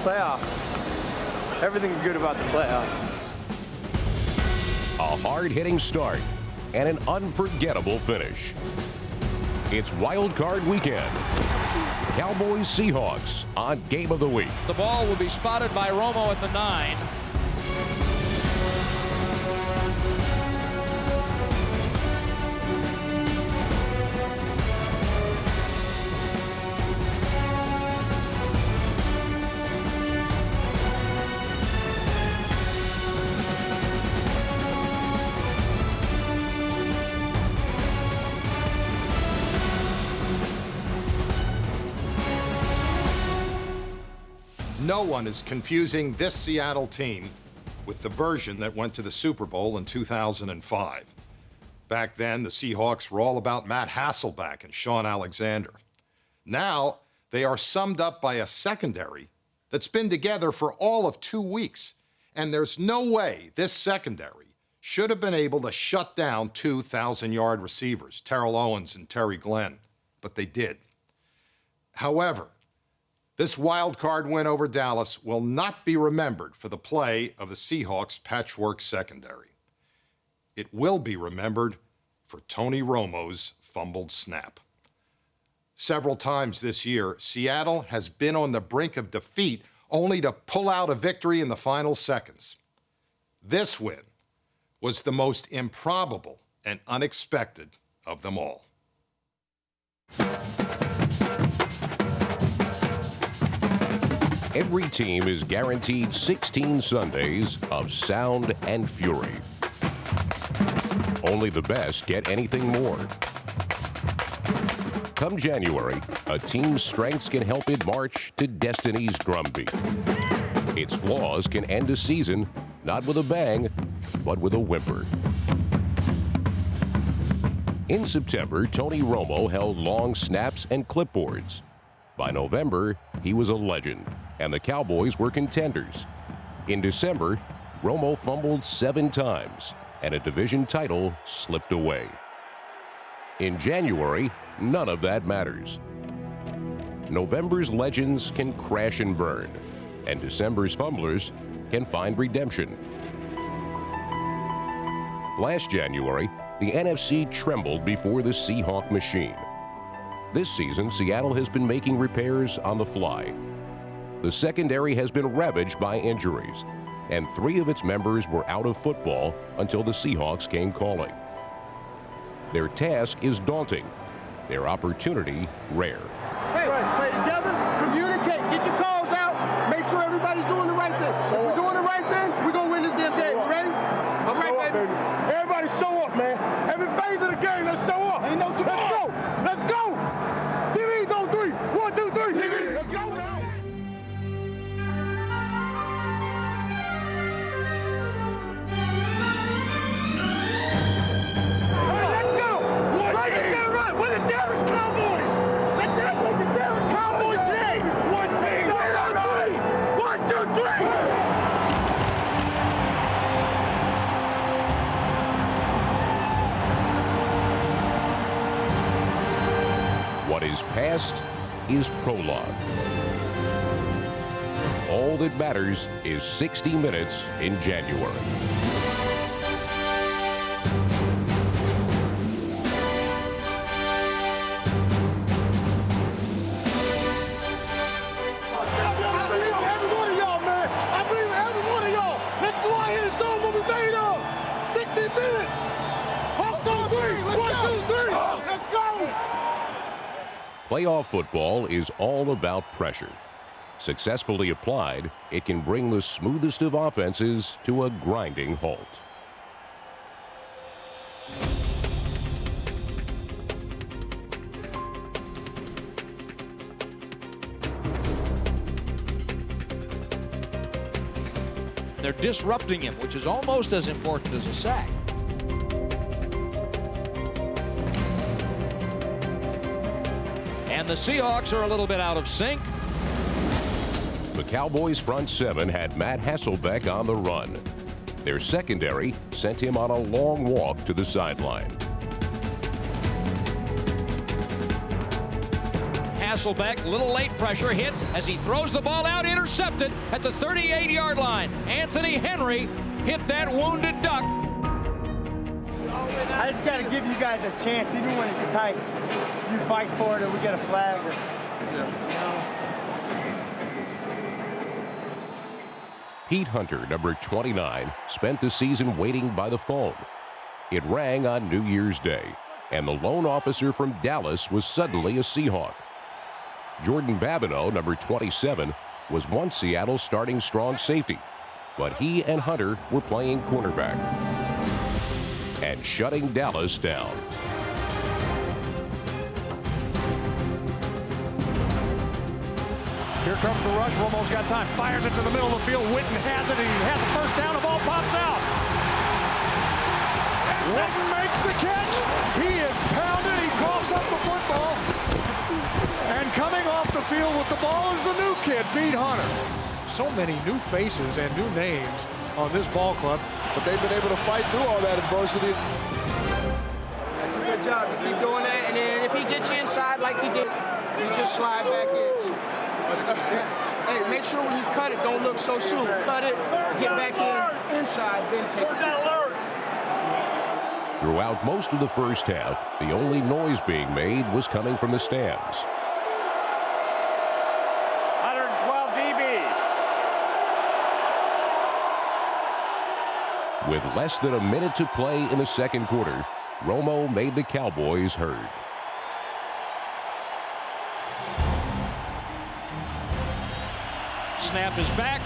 Playoffs. Everything's good about the playoffs. A hard-hitting start and an unforgettable finish. It's Wild Card Weekend. Cowboys Seahawks on Game of the Week. The ball will be spotted by Romo at the 9. No one is confusing this Seattle team with the version that went to the Super Bowl in 2005. Back then, the Seahawks were all about Matt Hasselbeck and Shaun Alexander. Now, they are summed up by a secondary that's been together for all of 2 weeks. And there's no way this secondary should have been able to shut down 2,000-yard receivers, Terrell Owens and Terry Glenn, but they did. However, this wild card win over Dallas will not be remembered for the play of the Seahawks' patchwork secondary. It will be remembered for Tony Romo's fumbled snap. Several times this year, Seattle has been on the brink of defeat only to pull out a victory in the final seconds. This win was the most improbable and unexpected of them all. Every team is guaranteed 16 Sundays of sound and fury. Only the best get anything more. Come January, a team's strengths can help it march to destiny's drumbeat. Its flaws can end a season, not with a bang, but with a whimper. In September, Tony Romo held long snaps and clipboards. By November, he was a legend, and the Cowboys were contenders. In December, Romo fumbled 7 times, and a division title slipped away. In January, none of that matters. November's legends can crash and burn, and December's fumblers can find redemption. Last January, the NFC trembled before the Seahawk machine. This season, Seattle has been making repairs on the fly. The secondary has been ravaged by injuries, and 3 of its members were out of football until the Seahawks came calling. Their task is daunting, their opportunity rare. Hey, play together, communicate, get your calls out, make sure everybody's doing the right thing. If we're doing the right thing, we're going to win this damn game. You ready? All right, baby. Everybody show up, man. Every phase of the game, let's show up. Ain't no tomorrow. Let's go. Let's go. DB's on 3. 1, 2, 3. DB. Let's go. Hey, let's go. Right is that right? We're the Dallas Cowboys. Let's act like the Dallas Cowboys today. One team. 1, 2, 3. What is past is prologue. All that matters is 60 minutes in January. I believe in every one of y'all, man. I believe in every one of y'all. Let's go out here and show them what we made of. 60 minutes. Hawks on 3. 1, 2, 3. Let's go. Playoff football is all about pressure. Successfully applied, it can bring the smoothest of offenses to a grinding halt. They're disrupting him, which is almost as important as a sack. And the Seahawks are a little bit out of sync. The Cowboys' front 7 had Matt Hasselbeck on the run. Their secondary sent him on a long walk to the sideline. Hasselbeck, little late pressure, hit as he throws the ball out, intercepted at the 38-yard line. Anthony Henry hit that wounded duck. I just got to give you guys a chance, even when it's tight. You fight for it or we get a flag. Or, you know. Pete Hunter, number 29, spent the season waiting by the phone. It rang on New Year's Day, and the loan officer from Dallas was suddenly a Seahawk. Jordan Babineau, number 27, was once Seattle's starting strong safety, but he and Hunter were playing cornerback and shutting Dallas down. Here comes the rush. Romo's got time. Fires it to the middle of the field. Witten has it, and he has a first down. The ball pops out. Witten makes the catch. He is pounded. He coughs up the football. And coming off the field with the ball is the new kid, Pete Hunter. So many new faces and new names on this ball club. But they've been able to fight through all that adversity. That's a good job. You keep doing that, and then if he gets you inside like he did, you just slide back in. Hey, make sure when you cut it, don't look so soon. Cut it, get back in, inside, then take it. Throughout most of the first half, the only noise being made was coming from the stands. 112 dB. With less than a minute to play in the second quarter, Romo made the Cowboys heard. Snap is back.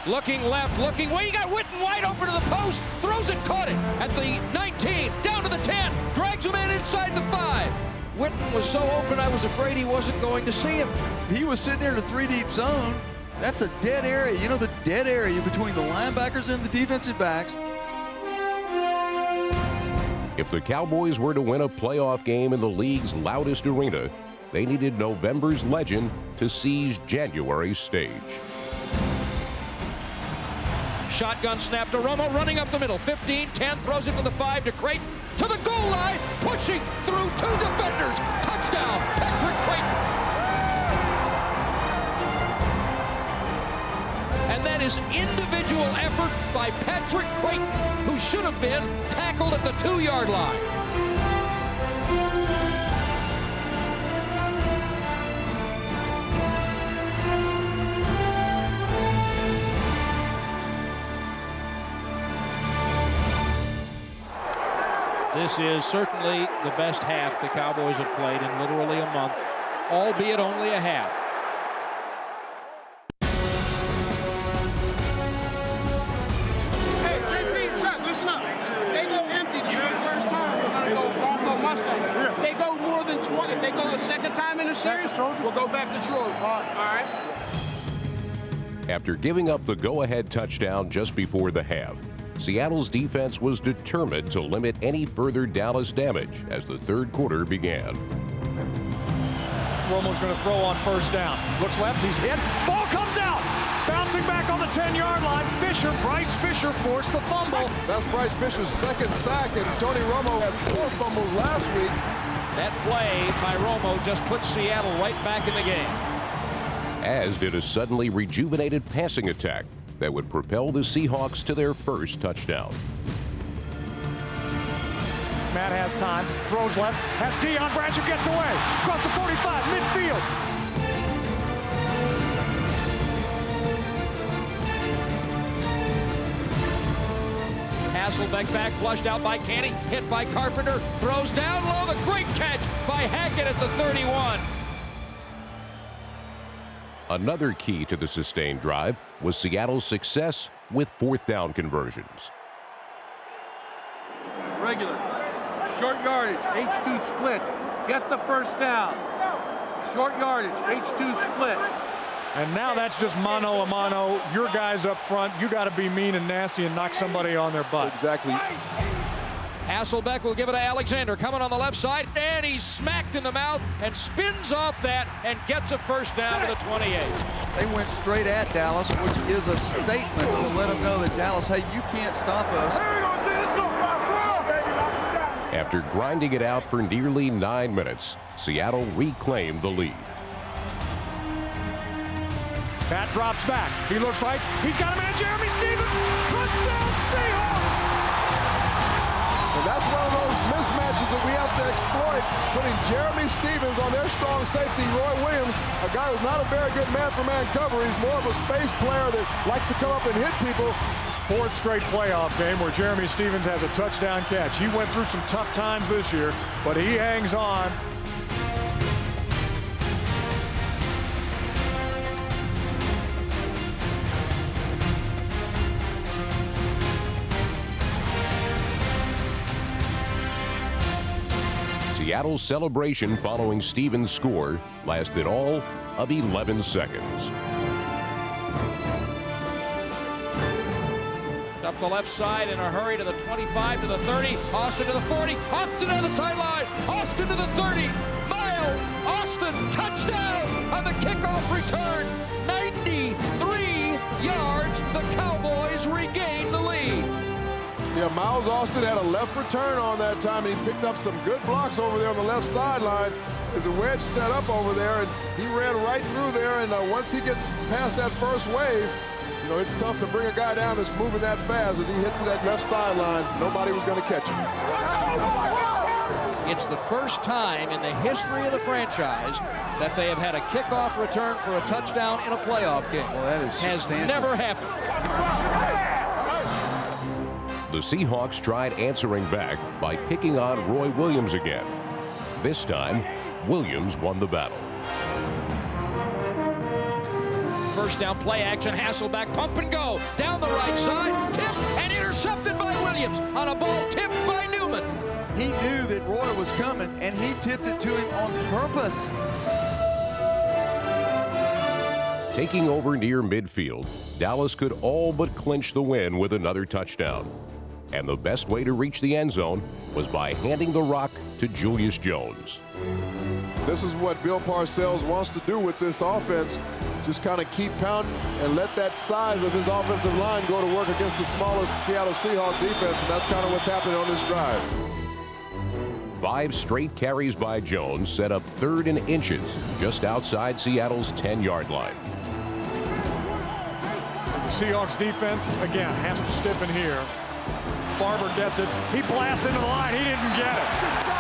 Looking left, looking way. You got Witten wide open to the post. Throws it, caught it at the 19, down to the 10. Drags him in inside the 5. Witten was so open, I was afraid he wasn't going to see him. He was sitting there in a 3-deep zone. That's a dead area. You know, the dead area between the linebackers and the defensive backs. If the Cowboys were to win a playoff game in the league's loudest arena, they needed November's legend to seize January's stage. Shotgun snap to Romo, running up the middle. 15, 10, throws it to the 5 to Creighton. To the goal line, pushing through 2 defenders. Touchdown, Patrick Creighton. And that is individual effort by Patrick Creighton, who should have been tackled at the 2-yard line. This is certainly the best half the Cowboys have played in literally a month, albeit only a half. Hey, JP, Chuck, listen up. They go empty the very first time, we're going to go Bronco Mustang. If they go more than 20, if they go the second time in the series, we'll go back to Trojan. All right? After giving up the go-ahead touchdown just before the half, Seattle's defense was determined to limit any further Dallas damage as the third quarter began. Romo's going to throw on first down. Looks left, he's hit. Ball comes out. Bouncing back on the 10-yard line. Bryce Fisher forced the fumble. That's Bryce Fisher's second sack, and Tony Romo had 4 fumbles last week. That play by Romo just put Seattle right back in the game. As did a suddenly rejuvenated passing attack that would propel the Seahawks to their first touchdown. Matt has time, throws left, has Deion Branch who gets away. Across the 45, midfield. Hasselbeck back, flushed out by Canty, hit by Carpenter, throws down low, the great catch by Hackett at the 31. Another key to the sustained drive was Seattle's success with fourth down conversions. Regular, short yardage, H2 split, get the first down. Short yardage, H2 split. And now that's just mano a mano. Your guys up front, you got to be mean and nasty and knock somebody on their butt. Exactly. Hasselbeck will give it to Alexander, coming on the left side, and he's smacked in the mouth and spins off that and gets a first down to the 28. They went straight at Dallas, which is a statement to let them know that Dallas, hey, you can't stop us. After grinding it out for nearly 9 minutes, Seattle reclaimed the lead. Pat drops back. He looks right. He's got a man, Jeremy Stevens. Touchdown Seahawks! And that's one of those mismatches that we have to exploit, putting Jeremy Stevens on their strong safety, Roy Williams, a guy who's not a very good man-for-man cover. He's more of a space player that likes to come up and hit people. Fourth straight playoff game where Jeremy Stevens has a touchdown catch. He went through some tough times this year, but he hangs on. Seattle's celebration following Stevens' score lasted all of 11 seconds. Up the left side in a hurry to the 25, to the 30, Austin to the 40, Austin on the sideline, Austin to the 30, Miles, Austin, touchdown on the kickoff return, 93 yards, the Cowboys regain the lead. Yeah, Miles Austin had a left return on that time, and he picked up some good blocks over there on the left sideline. There's a wedge set up over there, and he ran right through there, and once he gets past that first wave, you know, it's tough to bring a guy down that's moving that fast. As he hits that left sideline, nobody was going to catch him. It's the first time in the history of the franchise that they have had a kickoff return for a touchdown in a playoff game. Well, that is has never happened. The Seahawks tried answering back by picking on Roy Williams again. This time, Williams won the battle. First down play action, Hasselbeck, pump and go. Down the right side, tip and intercepted by Williams on a ball tipped by Newman. He knew that Roy was coming, and he tipped it to him on purpose. Taking over near midfield, Dallas could all but clinch the win with another touchdown. And the best way to reach the end zone was by handing the rock to Julius Jones. This is what Bill Parcells wants to do with this offense. Just kind of keep pounding and let that size of his offensive line go to work against the smaller Seattle Seahawks defense, and that's kind of what's happening on this drive. 5 straight carries by Jones set up 3rd and inches just outside Seattle's 10-yard line. The Seahawks defense, again, has to stiffen here. Barber gets it. He blasts into the line. He didn't get it.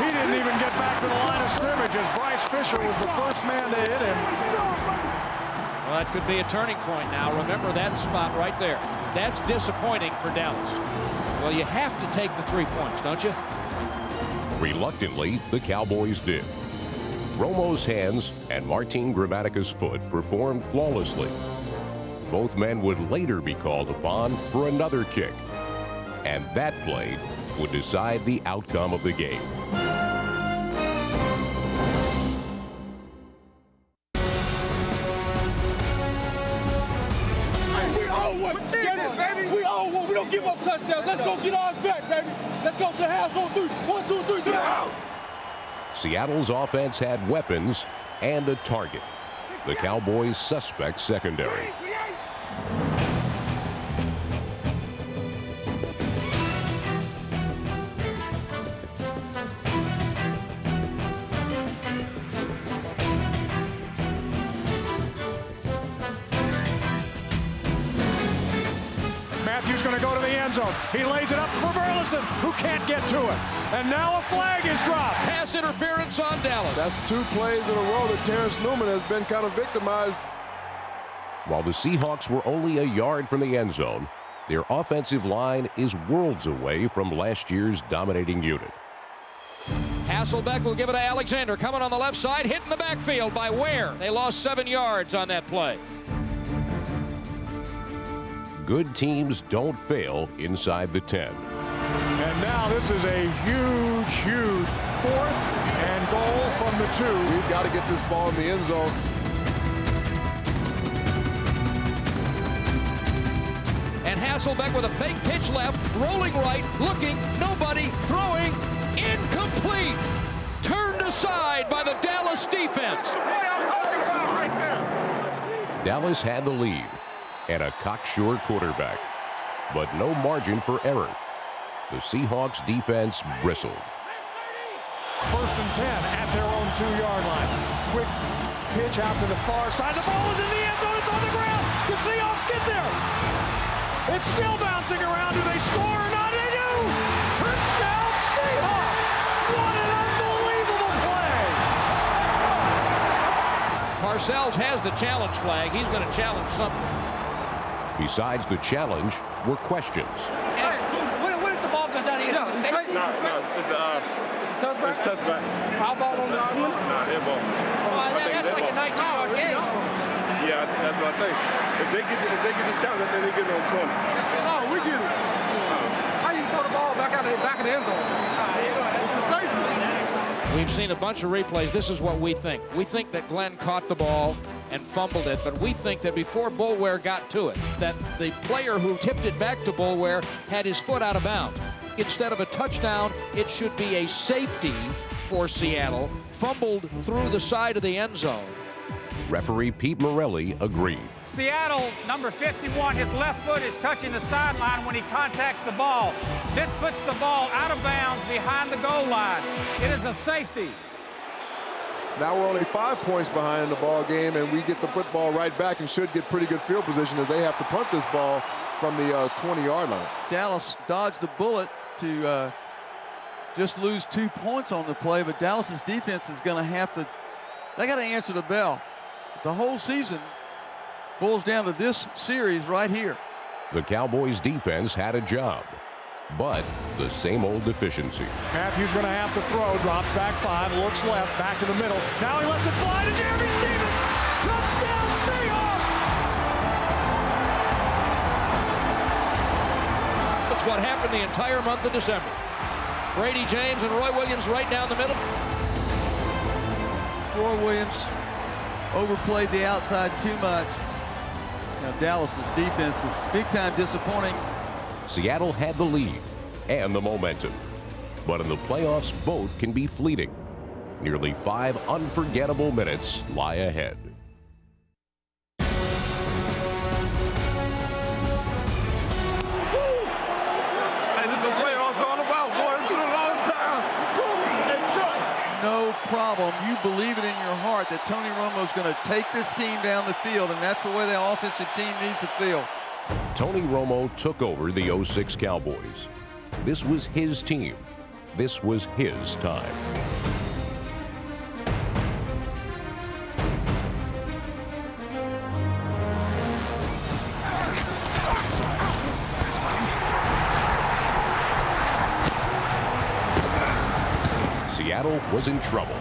He didn't even get back to the line of scrimmage as Bryce Fisher was the first man to hit him. Well, that could be a turning point now. Remember that spot right there. That's disappointing for Dallas. Well, you have to take the 3 points, don't you? Reluctantly, the Cowboys did. Romo's hands and Martin Grammatica's foot performed flawlessly. Both men would later be called upon for another kick. And that play would decide the outcome of the game. We all want this, baby. We all want. We don't give up touchdowns. Let's go get ours back, baby. Let's go to the house on 3. 1, 2, 3, get out. Seattle's offense had weapons and a target. The Cowboys' suspect secondary. Matthews going to go to the end zone. He lays it up for Burleson, who can't get to it. And now a flag is dropped. Pass interference on Dallas. That's 2 plays in a row that Terrence Newman has been kind of victimized. While the Seahawks were only a yard from the end zone, their offensive line is worlds away from last year's dominating unit. Hasselbeck will give it to Alexander, coming on the left side, hit in the backfield by Ware. They lost 7 yards on that play. Good teams don't fail inside the 10. And now this is a huge, huge 4th and goal from the 2. We've got to get this ball in the end zone. And Hasselbeck with a fake pitch left, rolling right, looking, nobody, throwing, incomplete. Turned aside by the Dallas defense. Dallas had the lead and a cocksure quarterback, but no margin for error. The Seahawks defense bristled. 1st and 10 at their own 2-yard line. Quick pitch pitch out to the far side. The ball is in the end zone. It's on the ground. The Seahawks get there. It's still bouncing around. Do they score or not? They do. Touchdown Seahawks. What an unbelievable play. Parcells has the challenge flag. He's going to challenge something. Besides the challenge were questions. What if the ball goes out of here? No, it's a touchback. It's a touchback. Foul ball on the 20? Nah, they're ball. That's like a 19-yard game. Yeah, that's what I think. If they get the challenge, then they get it on 20. Oh, we get it. How you throw the ball back of the end zone? It's a safety. We've seen a bunch of replays. This is what we think. We think that Glenn caught the ball and fumbled it, but we think that before Boulware got to it, that the player who tipped it back to Boulware had his foot out of bounds. Instead of a touchdown, it should be a safety for Seattle, fumbled through the side of the end zone. Referee Pete Morelli agreed. Seattle, number 51, his left foot is touching the sideline when he contacts the ball. This puts the ball out of bounds behind the goal line. It is a safety. Now we're only 5 points behind in the ball game, and we get the football right back and should get pretty good field position as they have to punt this ball from the 20-yard line. Dallas dodged the bullet to just lose 2 points on the play, but Dallas's defense is going to have to, they got to answer the bell. The whole season boils down to this series right here. The Cowboys defense had a job, but the same old deficiencies. Matthews going to have to throw, drops back 5, looks left, back to the middle. Now he lets it fly to Jeremy Stevens. Touchdown Seahawks! That's what happened the entire month of December. Brady James and Roy Williams right down the middle. Roy Williams overplayed the outside too much. Now Dallas's defense is big-time disappointing. Seattle had the lead and the momentum, but in the playoffs, both can be fleeting. Nearly 5 unforgettable minutes lie ahead. No problem. You believe it in your heart that Tony Romo's going to take this team down the field, and that's the way the offensive team needs to feel. Tony Romo took over the '06 Cowboys. This was his team. This was his time. Seattle was in trouble.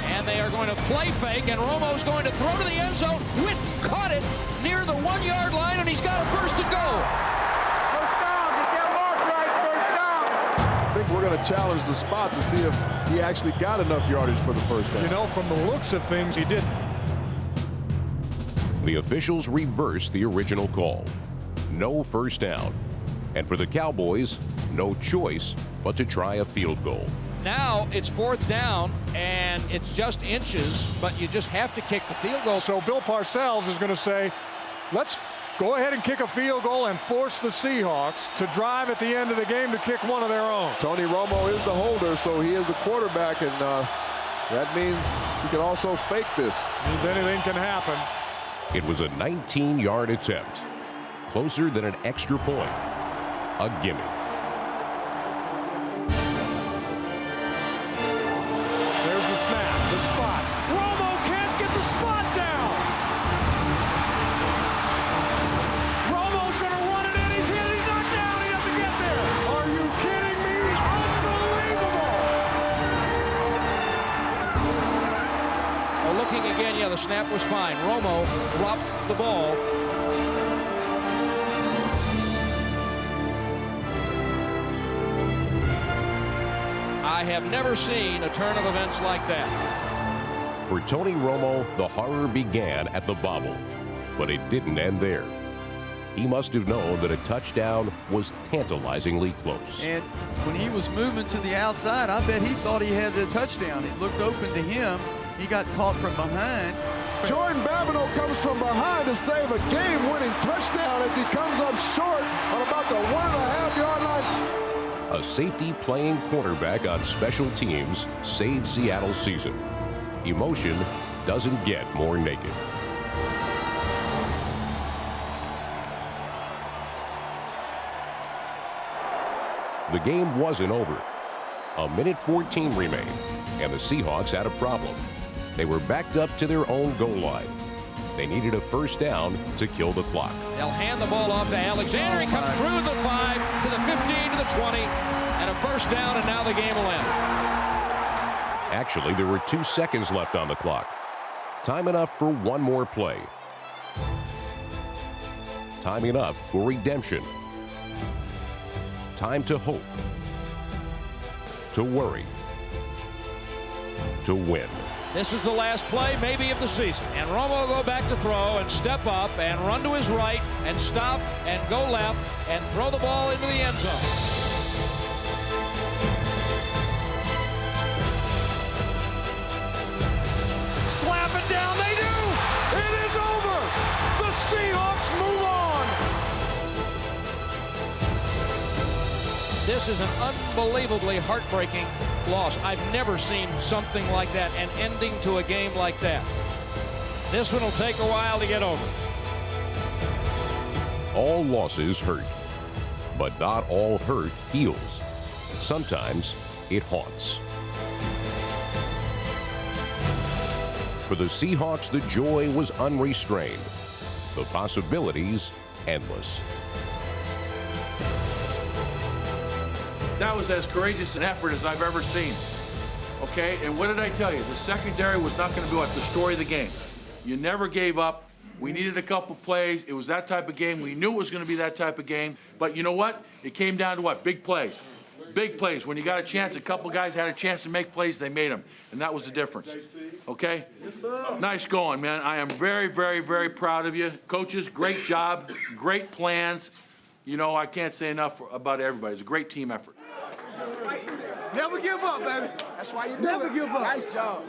And they are going to play fake, and Romo's going to throw to the end zone. Witten caught it near the 1-yard line, and he's got a first and goal. First down. Get that mark right. First down. I think we're going to challenge the spot to see if he actually got enough yardage for the first down. You know, from the looks of things, he didn't. The officials reversed the original call. No first down. And for the Cowboys, no choice but to try a field goal. Now it's 4th down, and it's just inches, but you just have to kick the field goal. So Bill Parcells is going to say, let's go ahead and kick a field goal and force the Seahawks to drive at the end of the game to kick one of their own. Tony Romo is the holder, so he is a quarterback, and that means he can also fake this. Means anything can happen. It was a 19-yard attempt, closer than an extra point. A gimme. There's the snap, the spot. Romo can't get the spot down. Romo's going to run it in. He's hit. He's not down. He doesn't get there. Are you kidding me? Unbelievable. Oh, looking again, yeah, the snap was fine. Romo dropped the ball. I have never seen a turn of events like that. For Tony Romo, the horror began at the bobble, but it didn't end there. He must have known that a touchdown was tantalizingly close. And when he was moving to the outside, I bet he thought he had a touchdown. It looked open to him. He got caught from behind. Jordan Babineau comes from behind to save a game-winning touchdown as he comes up short on about the 1.5-yard line. A safety playing cornerback on special teams saved Seattle's season. Emotion doesn't get more naked. The game wasn't over. A minute 14 remained, and the Seahawks had a problem. They were backed up to their own goal line. They needed a first down to kill the clock. They'll hand the ball off to Alexander. He comes through the 5, to the 15, to the 20, and a first down, and now the game will end. Actually, there were 2 seconds left on the clock. Time enough for one more play. Time enough for redemption. Time to hope. To worry. To win. This is the last play, maybe, of the season. And Romo will go back to throw and step up and run to his right and stop and go left and throw the ball into the end zone. Slap it down, they do! It is over! The Seahawks move on! This is an unbelievably heartbreaking loss. I've never seen something like that, an ending to a game like that. This one will take a while to get over. All losses hurt, but not all hurt heals. Sometimes it haunts. For the Seahawks, the joy was unrestrained, the possibilities endless. That was as courageous an effort as I've ever seen. Okay, and what did I tell you? The secondary was not going to be what? The story of the game. You never gave up. We needed a couple plays. It was that type of game. We knew it was going to be that type of game. But you know what? It came down to what? Big plays. Big plays. When you got a chance, a couple guys had a chance to make plays, they made them. And that was the difference. Okay? Yes, sir. Nice going, man. I am very, very, very proud of you. Coaches, great job. Great plans. You know, I can't say enough about everybody. It's a great team effort. Never give up, baby. That's why you never give up. Nice job.